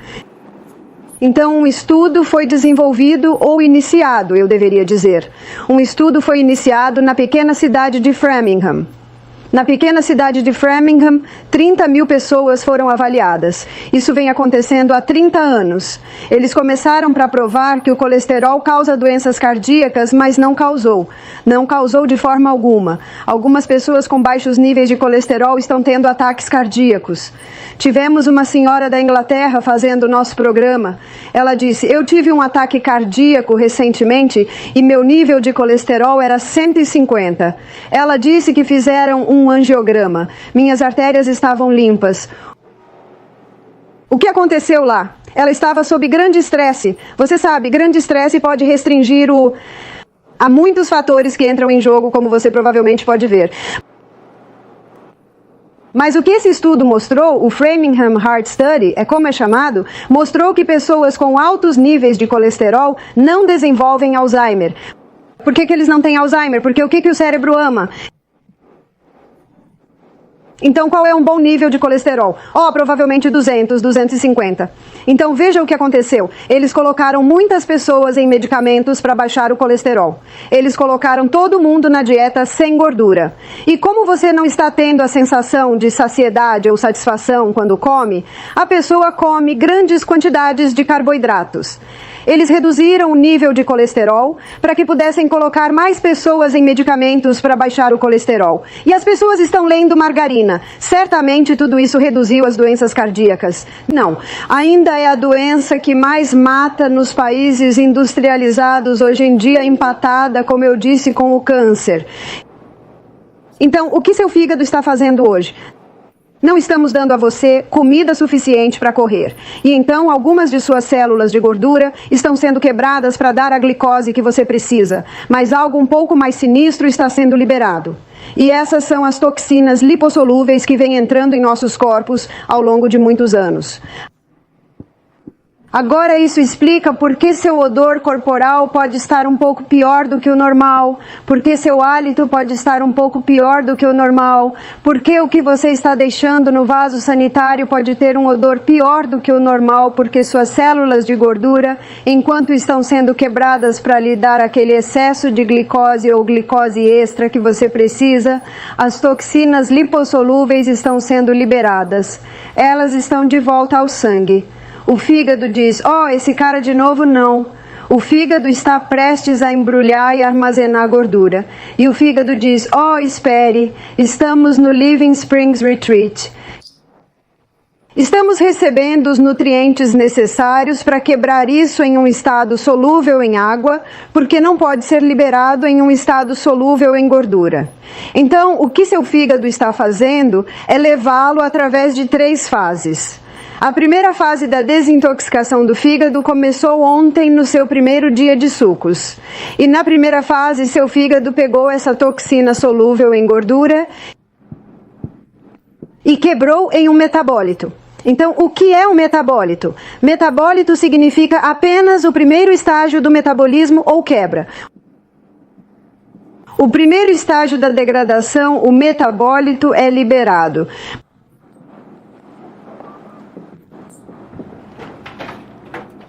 Então, um estudo foi desenvolvido ou iniciado, eu deveria dizer. Um estudo foi iniciado na pequena cidade de Framingham. Na pequena cidade de Framingham, 30 mil pessoas foram avaliadas. Isso vem acontecendo há 30 anos. Eles começaram para provar que o colesterol causa doenças cardíacas, mas não causou. Não causou de forma alguma. Algumas pessoas com baixos níveis de colesterol estão tendo ataques cardíacos. Tivemos uma senhora da Inglaterra fazendo o nosso programa. Ela disse, eu tive um ataque cardíaco recentemente e meu nível de colesterol era 150. Ela disse que fizeram um angiograma. Minhas artérias estavam limpas. O que aconteceu lá? Ela estava sob grande estresse. Você sabe, grande estresse pode restringir Há muitos fatores que entram em jogo, como você provavelmente pode ver. Mas o que esse estudo mostrou, o Framingham Heart Study, é como é chamado, mostrou que pessoas com altos níveis de colesterol não desenvolvem Alzheimer. Por que eles não têm Alzheimer? Porque o que o cérebro ama? Então, qual é um bom nível de colesterol? Provavelmente 200, 250. Então, veja o que aconteceu. Eles colocaram muitas pessoas em medicamentos para baixar o colesterol. Eles colocaram todo mundo na dieta sem gordura. E como você não está tendo a sensação de saciedade ou satisfação quando come, a pessoa come grandes quantidades de carboidratos. Eles reduziram o nível de colesterol para que pudessem colocar mais pessoas em medicamentos para baixar o colesterol. E as pessoas estão lendo margarina. Certamente tudo isso reduziu as doenças cardíacas. Não, ainda é a doença que mais mata nos países industrializados hoje em dia, empatada, como eu disse, com o câncer. Então, o que seu fígado está fazendo hoje? Não estamos dando a você comida suficiente para correr. E então algumas de suas células de gordura estão sendo quebradas para dar a glicose que você precisa. Mas algo um pouco mais sinistro está sendo liberado. E essas são as toxinas lipossolúveis que vêm entrando em nossos corpos ao longo de muitos anos. Agora isso explica por que seu odor corporal pode estar um pouco pior do que o normal, por que seu hálito pode estar um pouco pior do que o normal, por que o que você está deixando no vaso sanitário pode ter um odor pior do que o normal, porque suas células de gordura, enquanto estão sendo quebradas para lhe dar aquele excesso de glicose ou glicose extra que você precisa, as toxinas lipossolúveis estão sendo liberadas. Elas estão de volta ao sangue. O fígado diz, esse cara de novo não. O fígado está prestes a embrulhar e armazenar gordura. E o fígado diz, espere, estamos no Living Springs Retreat. Estamos recebendo os nutrientes necessários para quebrar isso em um estado solúvel em água, porque não pode ser liberado em um estado solúvel em gordura. Então, o que seu fígado está fazendo é levá-lo através de 3 fases. A primeira fase da desintoxicação do fígado começou ontem no seu primeiro dia de sucos. E na primeira fase, seu fígado pegou essa toxina solúvel em gordura e quebrou em um metabólito. Então, o que é um metabólito? Metabólito significa apenas o primeiro estágio do metabolismo ou quebra. O primeiro estágio da degradação, o metabólito, é liberado.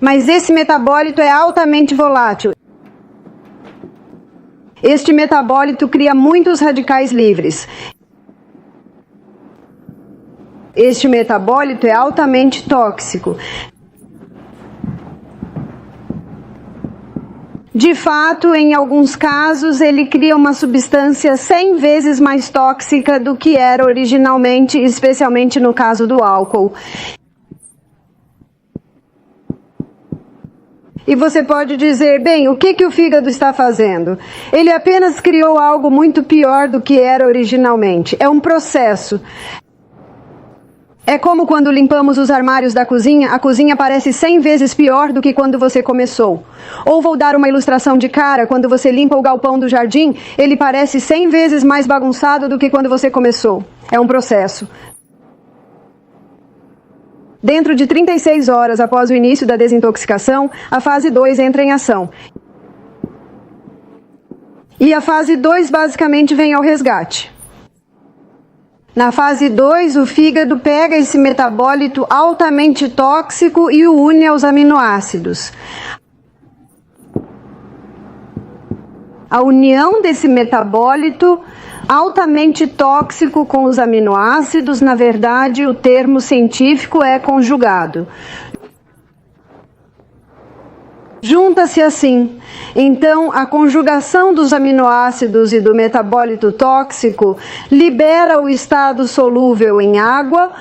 Mas esse metabólito é altamente volátil. Este metabólito cria muitos radicais livres. Este metabólito é altamente tóxico. De fato, em alguns casos, ele cria uma substância 100 vezes mais tóxica do que era originalmente, especialmente no caso do álcool. E você pode dizer, bem, o que o fígado está fazendo? Ele apenas criou algo muito pior do que era originalmente. É um processo. É como quando limpamos os armários da cozinha, a cozinha parece 100 vezes pior do que quando você começou. Ou vou dar uma ilustração de cara, quando você limpa o galpão do jardim, ele parece 100 vezes mais bagunçado do que quando você começou. É um processo. Dentro de 36 horas após o início da desintoxicação, a fase 2 entra em ação. E a fase 2 basicamente vem ao resgate. Na fase 2, o fígado pega esse metabólito altamente tóxico e o une aos aminoácidos. A união desse metabólito altamente tóxico com os aminoácidos, na verdade, o termo científico é conjugado. Junta-se assim. Então, a conjugação dos aminoácidos e do metabólito tóxico libera o estado solúvel em água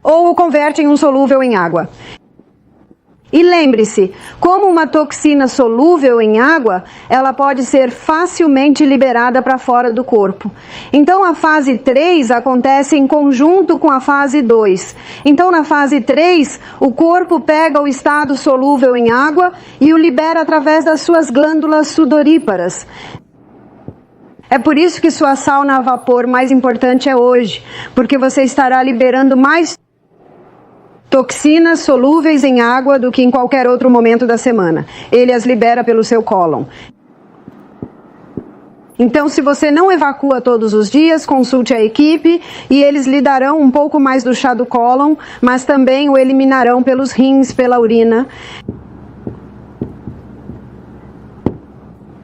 ou o converte em um solúvel em água. E lembre-se, como uma toxina solúvel em água, ela pode ser facilmente liberada para fora do corpo. Então a fase 3 acontece em conjunto com a fase 2. Então na fase 3, o corpo pega o estado solúvel em água e o libera através das suas glândulas sudoríparas. É por isso que sua sauna a vapor mais importante é hoje, porque você estará liberando mais toxinas solúveis em água do que em qualquer outro momento da semana. Ele as libera pelo seu cólon. Então, se você não evacua todos os dias, consulte a equipe e eles lhe darão um pouco mais do chá do cólon, mas também o eliminarão pelos rins, pela urina.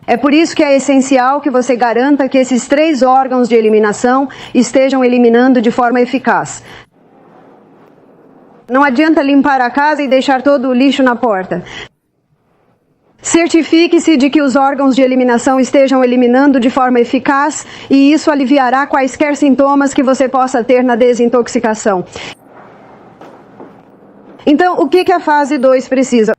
É por isso que é essencial que você garanta que esses 3 órgãos de eliminação estejam eliminando de forma eficaz. Não adianta limpar a casa e deixar todo o lixo na porta. Certifique-se de que os órgãos de eliminação estejam eliminando de forma eficaz e isso aliviará quaisquer sintomas que você possa ter na desintoxicação. Então, o que a fase 2 precisa?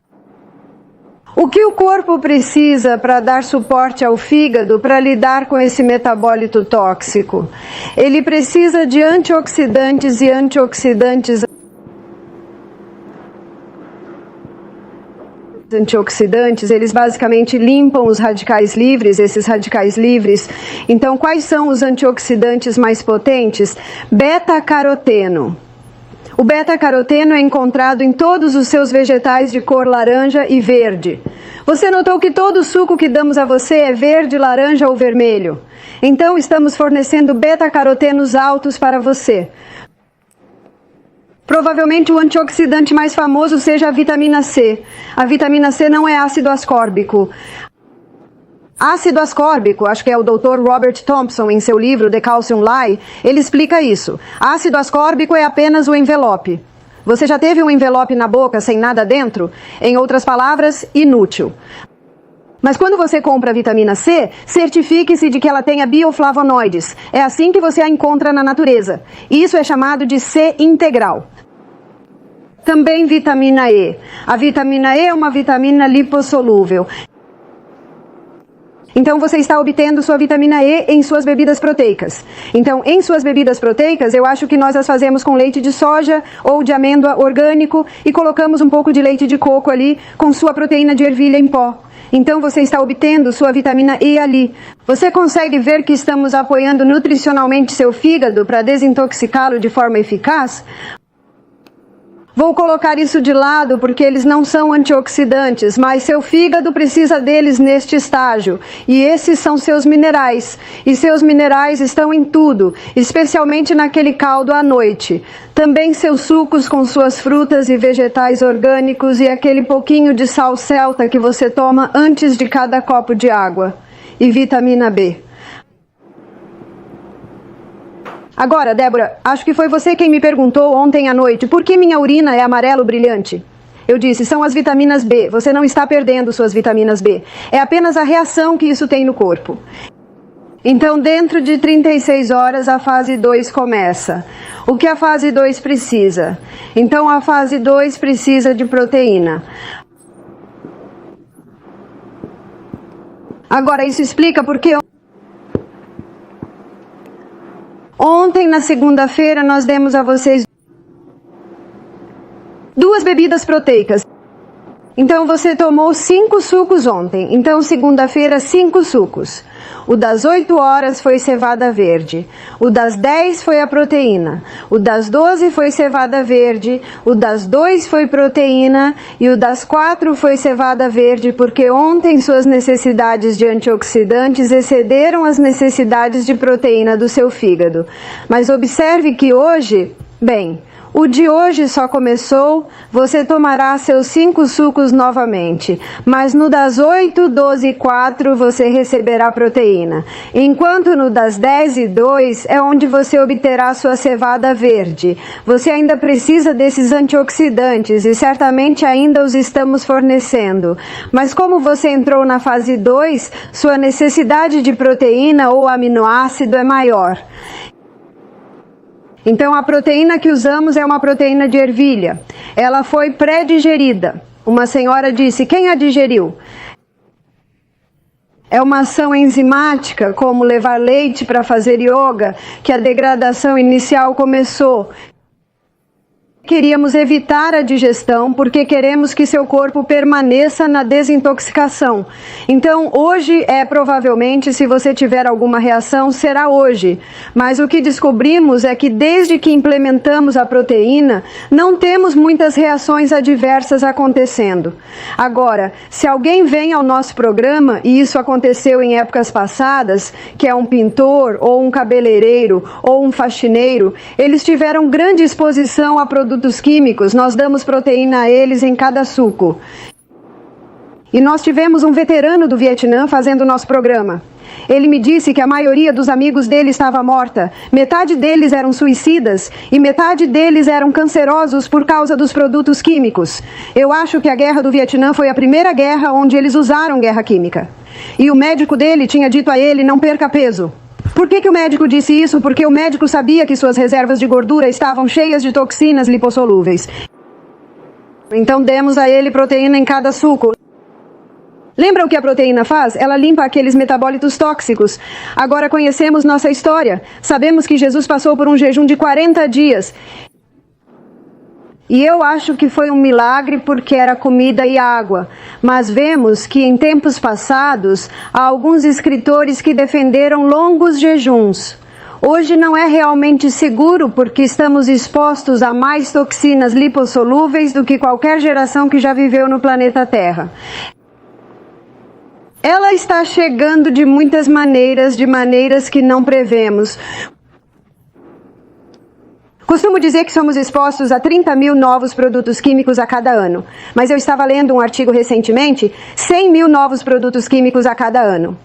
O que o corpo precisa para dar suporte ao fígado para lidar com esse metabólito tóxico? Ele precisa de antioxidantes e antioxidantes eles basicamente limpam os radicais livres, esses radicais livres. Então, quais são os antioxidantes mais potentes? Beta-caroteno. O beta-caroteno é encontrado em todos os seus vegetais de cor laranja e verde. Você notou que todo o suco que damos a você é verde, laranja ou vermelho? Então estamos fornecendo beta-carotenos altos para você. Provavelmente o antioxidante mais famoso seja a vitamina C. A vitamina C não é ácido ascórbico. Ácido ascórbico, acho que é o Dr. Robert Thompson, em seu livro The Calcium Lie, ele explica isso. Ácido ascórbico é apenas o envelope. Você já teve um envelope na boca sem nada dentro? Em outras palavras, inútil. Mas quando você compra a vitamina C, certifique-se de que ela tenha bioflavonoides. É assim que você a encontra na natureza. Isso é chamado de C integral. Também vitamina E. A vitamina E é uma vitamina lipossolúvel. Então você está obtendo sua vitamina E em suas bebidas proteicas. Então, em suas bebidas proteicas, eu acho que nós as fazemos com leite de soja ou de amêndoa orgânico e colocamos um pouco de leite de coco ali com sua proteína de ervilha em pó. Então você está obtendo sua vitamina E ali. Você consegue ver que estamos apoiando nutricionalmente seu fígado para desintoxicá-lo de forma eficaz? Vou colocar isso de lado porque eles não são antioxidantes, mas seu fígado precisa deles neste estágio. E esses são seus minerais. E seus minerais estão em tudo, especialmente naquele caldo à noite. Também seus sucos com suas frutas e vegetais orgânicos e aquele pouquinho de sal celta que você toma antes de cada copo de água. E vitamina B. Agora, Débora, acho que foi você quem me perguntou ontem à noite por que minha urina é amarelo brilhante. Eu disse, são as vitaminas B. Você não está perdendo suas vitaminas B. É apenas a reação que isso tem no corpo. Então, dentro de 36 horas, a fase 2 começa. O que a fase 2 precisa? Então, a fase 2 precisa de proteína. Agora, isso explica por que ontem, na segunda-feira, nós demos a vocês 2 bebidas proteicas. Então, você tomou 5 sucos ontem. Então, segunda-feira, 5 sucos. O das 8 horas foi cevada verde. O das 10 foi a proteína. O das 12 foi cevada verde. O das 2 foi proteína. E o das 4 foi cevada verde, porque ontem suas necessidades de antioxidantes excederam as necessidades de proteína do seu fígado. Mas observe que hoje, bem, o de hoje só começou, você tomará seus 5 sucos novamente, mas no das 8, 12 e 4 você receberá proteína, enquanto no das 10 e 2 é onde você obterá sua cevada verde. Você ainda precisa desses antioxidantes e certamente ainda os estamos fornecendo, mas como você entrou na fase 2, sua necessidade de proteína ou aminoácido é maior. Então, a proteína que usamos é uma proteína de ervilha. Ela foi pré-digerida. Uma senhora disse, quem a digeriu? É uma ação enzimática, como levar leite para fazer yoga, que a degradação inicial começou. Queríamos evitar a digestão porque queremos que seu corpo permaneça na desintoxicação. Então, hoje provavelmente, se você tiver alguma reação, será hoje. Mas o que descobrimos é que desde que implementamos a proteína, não temos muitas reações adversas acontecendo. Agora, se alguém vem ao nosso programa, e isso aconteceu em épocas passadas, que é um pintor, ou um cabeleireiro, ou um faxineiro, eles tiveram grande exposição a produtos químicos, nós damos proteína a eles em cada suco. E nós tivemos um veterano do Vietnã fazendo o nosso programa. Ele me disse que a maioria dos amigos dele estava morta, metade deles eram suicidas e metade deles eram cancerosos por causa dos produtos químicos. Eu acho que a guerra do Vietnã foi a primeira guerra onde eles usaram guerra química. E o médico dele tinha dito a ele, não perca peso. Por que o médico disse isso? Porque o médico sabia que suas reservas de gordura estavam cheias de toxinas lipossolúveis. Então demos a ele proteína em cada suco. Lembra o que a proteína faz? Ela limpa aqueles metabólitos tóxicos. Agora conhecemos nossa história. Sabemos que Jesus passou por um jejum de 40 dias. E eu acho que foi um milagre porque era comida e água. Mas vemos que em tempos passados, há alguns escritores que defenderam longos jejuns. Hoje não é realmente seguro porque estamos expostos a mais toxinas lipossolúveis do que qualquer geração que já viveu no planeta Terra. Ela está chegando de muitas maneiras, de maneiras que não prevemos. Costumo dizer que somos expostos a 30 mil novos produtos químicos a cada ano. Mas eu estava lendo um artigo recentemente, 100 mil novos produtos químicos a cada ano.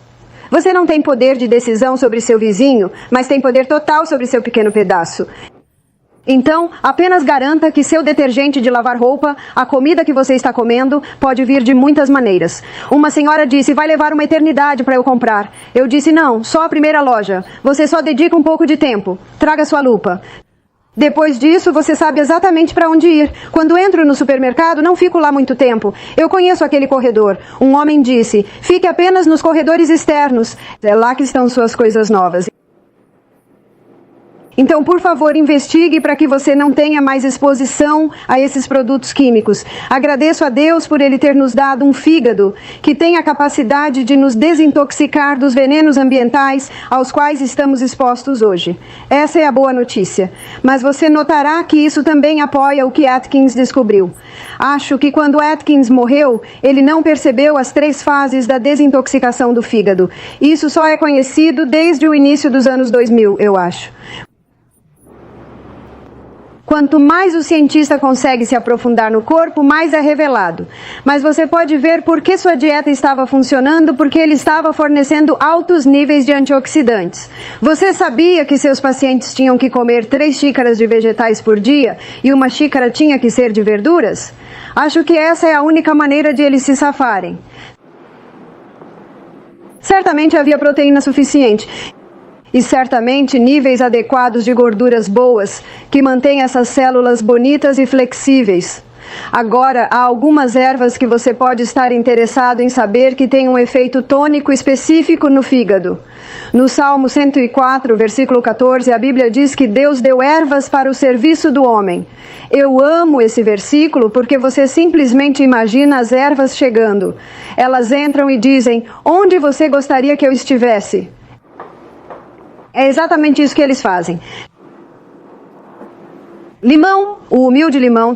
Você não tem poder de decisão sobre seu vizinho, mas tem poder total sobre seu pequeno pedaço. Então, apenas garanta que seu detergente de lavar roupa, a comida que você está comendo, pode vir de muitas maneiras. Uma senhora disse, vai levar uma eternidade para eu comprar. Eu disse, não, só a primeira loja. Você só dedica um pouco de tempo. Traga sua lupa. Depois disso, você sabe exatamente para onde ir. Quando entro no supermercado, não fico lá muito tempo. Eu conheço aquele corredor. Um homem disse, fique apenas nos corredores externos. É lá que estão suas coisas novas. Então, por favor, investigue para que você não tenha mais exposição a esses produtos químicos. Agradeço a Deus por Ele ter nos dado um fígado que tem a capacidade de nos desintoxicar dos venenos ambientais aos quais estamos expostos hoje. Essa é a boa notícia. Mas você notará que isso também apoia o que Atkins descobriu. Acho que quando Atkins morreu, ele não percebeu as 3 fases da desintoxicação do fígado. Isso só é conhecido desde o início dos anos 2000, eu acho. Quanto mais o cientista consegue se aprofundar no corpo, mais é revelado. Mas você pode ver por que sua dieta estava funcionando, porque ele estava fornecendo altos níveis de antioxidantes. Você sabia que seus pacientes tinham que comer 3 xícaras de vegetais por dia e 1 xícara tinha que ser de verduras? Acho que essa é a única maneira de eles se safarem. Certamente havia proteína suficiente. E certamente níveis adequados de gorduras boas, que mantêm essas células bonitas e flexíveis. Agora, há algumas ervas que você pode estar interessado em saber que têm um efeito tônico específico no fígado. No Salmo 104, versículo 14, a Bíblia diz que Deus deu ervas para o serviço do homem. Eu amo esse versículo porque você simplesmente imagina as ervas chegando. Elas entram e dizem, onde você gostaria que eu estivesse? É exatamente isso que eles fazem. Limão, o humilde limão,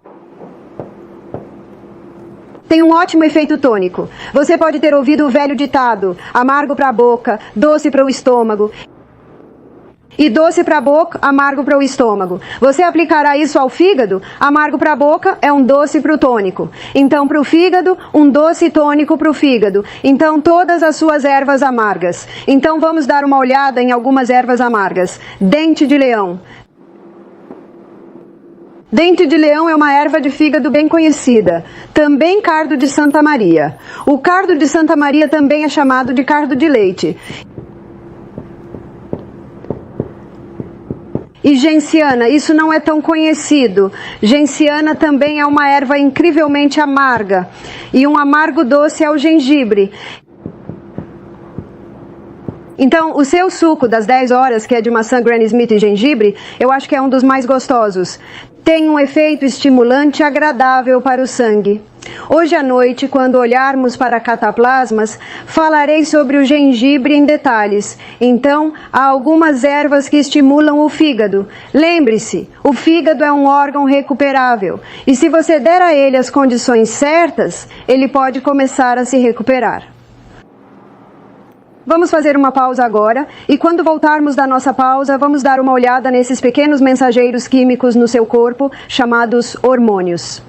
tem um ótimo efeito tônico. Você pode ter ouvido o velho ditado, amargo para a boca, doce para o estômago. E doce para a boca, amargo para o estômago. Você aplicará isso ao fígado? Amargo para a boca é um doce para o tônico. Então, para o fígado, um doce tônico para o fígado. Então, todas as suas ervas amargas. Então, vamos dar uma olhada em algumas ervas amargas. Dente de leão. Dente de leão é uma erva de fígado bem conhecida. Também cardo de Santa Maria. O cardo de Santa Maria também é chamado de cardo de leite. E genciana, isso não é tão conhecido. Genciana também é uma erva incrivelmente amarga. E um amargo doce é o gengibre. Então, o seu suco das 10 horas, que é de maçã Granny Smith e gengibre, eu acho que é um dos mais gostosos. Tem um efeito estimulante agradável para o sangue. Hoje à noite, quando olharmos para cataplasmas, falarei sobre o gengibre em detalhes. Então, há algumas ervas que estimulam o fígado. Lembre-se, o fígado é um órgão recuperável. E se você der a ele as condições certas, ele pode começar a se recuperar. Vamos fazer uma pausa agora, e quando voltarmos da nossa pausa, vamos dar uma olhada nesses pequenos mensageiros químicos no seu corpo, chamados hormônios.